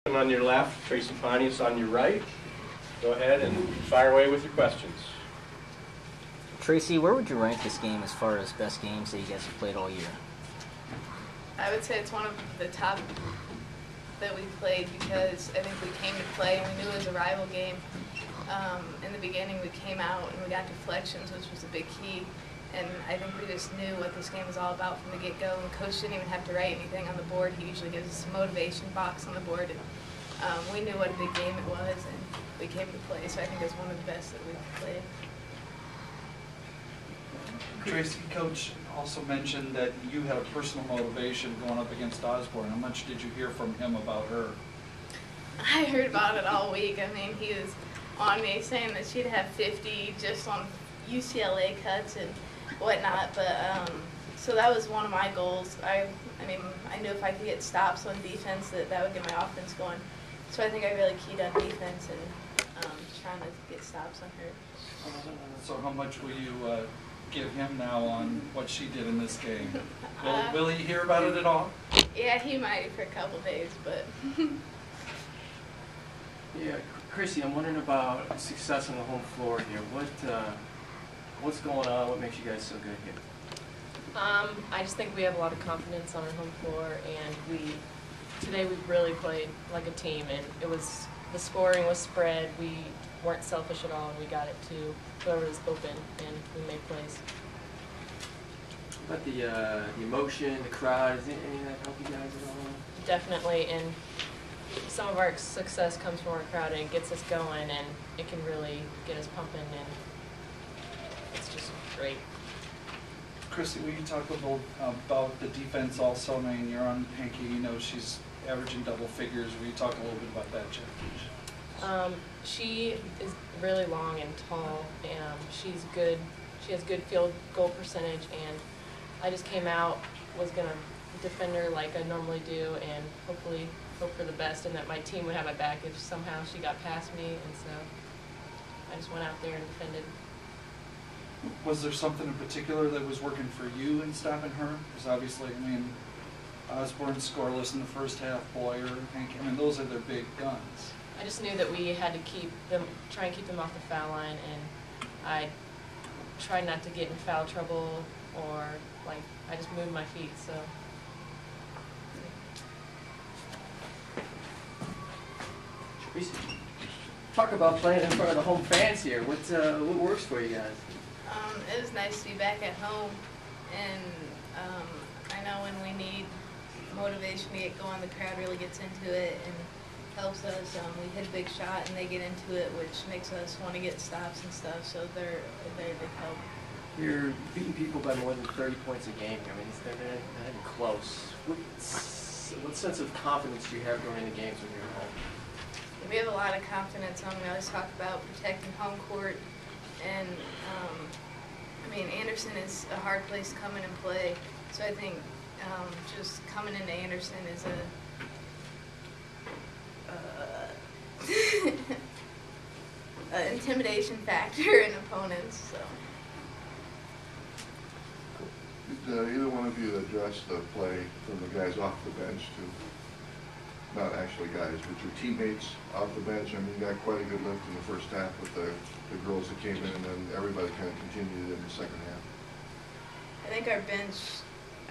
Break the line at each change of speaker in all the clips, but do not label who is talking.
On your left, Tracy Pontius on your right. Go ahead and fire away with your questions.
Tracy, where would you rank this game as far as best games that you guys have played all year?
I would say it's one of the top that we've played because I think we came to play and we knew it was a rival game. In the beginning we came out and we got deflections, which was a big key. And I think we just knew what this game was all about from the get-go. And the coach didn't even have to write anything on the board. He usually gives us a motivation box on the board. And we knew what a big game it was, and we came to play. So I think it's one of the best that we've played.
Tracy, Coach also mentioned that you had a personal motivation going up against Osborne. How much did you hear from him about her?
I heard about it all week. I mean, he was on me saying that she'd have 50 just on UCLA cuts and whatnot, but so that was one of my goals. I mean, I knew if I could get stops on defense that would get my offense going. So I think I really keyed on defense and trying to get stops on her.
So how much will you give him now on what she did in this game? Will he hear about it at all?
Yeah, he might for a couple days, but.
Yeah, Chrissy, I'm wondering about success on the home floor here. What's going on? What makes you guys so good here?
I just think we have a lot of confidence on our home floor, and today we really played like a team, and the scoring was spread. We weren't selfish at all, and we got it to whoever was open, and we made plays.
About the emotion, the crowd, is any of that help you guys at all?
Definitely, and some of our success comes from our crowd, and it gets us going, and it can really get us pumping, and it's just great.
Chrissy, will you talk a little about the defense also? I mean, you're on Hanky, you know she's averaging double figures. Will you talk a little bit about that, Jeff?
She is really long and tall, and she's good. She has good field goal percentage, and I just came out, was going to defend her like I normally do, and hopefully hope for the best and that my team would have my back if somehow she got past me, and so I just went out there and defended.
Was there something in particular that was working for you in stopping her? Because obviously, I mean, Osborne scoreless in the first half, Boyer, Hank, I mean, those are their big guns.
I just knew that we had to try and keep them off the foul line, and I tried not to get in foul trouble, or like I just moved my feet. So.
Tracy, talk about playing in front of the home fans here. What works for you guys?
It was nice to be back at home, and I know when we need motivation to get going, the crowd really gets into it and helps us. We hit a big shot and they get into it, which makes us want to get stops and stuff, so they're a very big help.
You're beating people by more than 30 points a game. I mean, they're not even close. What sense of confidence do you have going into games when you're at home?
We have a lot of confidence. We always talk about protecting home court, and I mean, Anderson is a hard place to come in and play, so I think just coming into Anderson is an intimidation factor in opponents. So.
Did either one of you address the play from the guys off the bench to, not actually guys, but your teammates off the bench? I mean, you got quite a good lift in the first half with the girls that came in, and then everybody kind of continued in the second half.
I think our bench,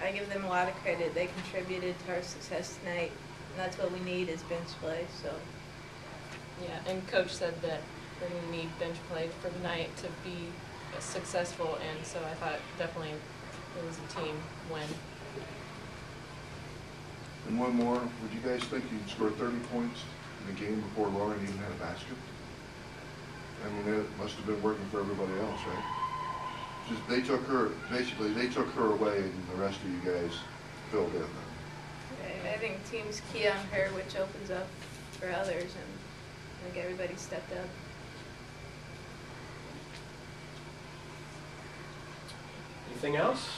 I give them a lot of credit. They contributed to our success tonight, and that's what we need is bench play. So.
Yeah, and Coach said that we're going to need bench play for the night to be successful, and so I thought definitely it was a team win.
And one more, would you guys think you'd score 30 points in the game before Lauren even had a basket? I mean, that must have been working for everybody else, right? Just they took her, basically they took her away and the rest of you guys filled in.
I think teams key on her, which opens up for others, and I think everybody stepped up.
Anything else?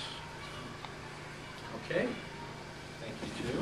Okay. Thank you, too.